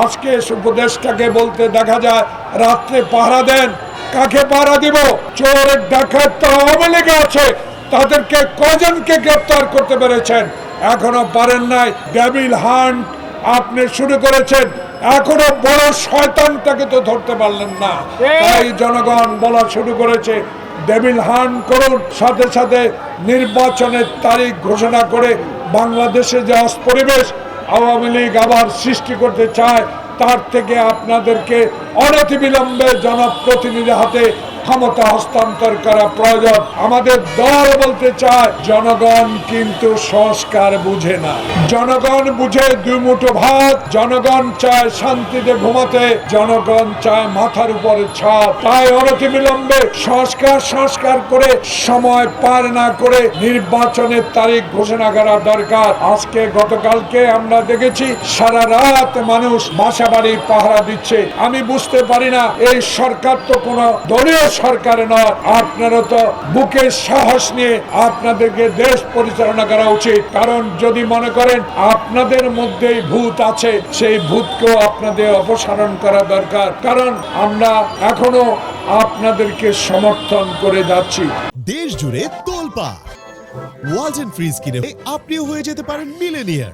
আজকে উপদেষ্টাকে বলতে দেখা যায় রাত্রে পাহারা দেন। কাকে পাহারা দিব? চোর ডাকাত তো আওয়ামী লীগে আছে, তাদেরকে কজনকে গ্রেপ্তার করতে পেরেছেন? এখনো পারেন নাই। ডেভিল হান্ট আপনি শুরু করেছেন, এখনো বড় শয়তানটাকে তো ধরতে পারলেন না। তাই জনগণ বলা শুরু করেছে ডেভিল হান্ট করুন, সাথে সাথে নির্বাচনের তারিখ ঘোষণা করে বাংলাদেশে যে পরিবেশ আওয়ামী লীগ আবার সৃষ্টি করতে চায়, তার থেকে আপনাদেরকে অনতিবিলম্বে জনপ্রতিনিধি হাতে ক্ষমতা হস্তান্তর করা প্রয়োজন। আমাদের দল বলতে চায় জনগণ কিন্তু সংস্কার বুঝে না। জনগণ বুঝে দুই মুঠো ভাত, জনগণ চায় শান্তিতে ঘুমাতে, জনগণ চায় মাথার উপরে ছাদ। তাই অনতিবিলম্বে সংস্কার করে সময় পার না করে নির্বাচনের তারিখ ঘোষণা করা দরকার। আজকে গতকালকে আমরা দেখেছি সারা রাত মানুষ বাসা বাড়ি পাহারা দিচ্ছে। আমি বুঝতে পারি না, এই সরকার তো কোনো দলীয় সরকার নয়। আপনারা তো বুকের সাহস নিয়ে আপনাদেরকে দেশ পরিচালনা করা উচিত। কারণ যদি মনে করেন আপনাদের মধ্যেই ভূত আছে, সেই ভূতকেও আপনাদের অপসারণ করা দরকার। কারণ আমরা এখনো আপনাদেরকে সমর্থন করে যাচ্ছি। দেশ জুড়ে তোলপাড় ওয়ালটন ফ্রিজ কিনে আপনিও হয়ে যেতে পারেন মিলেনিয়ার।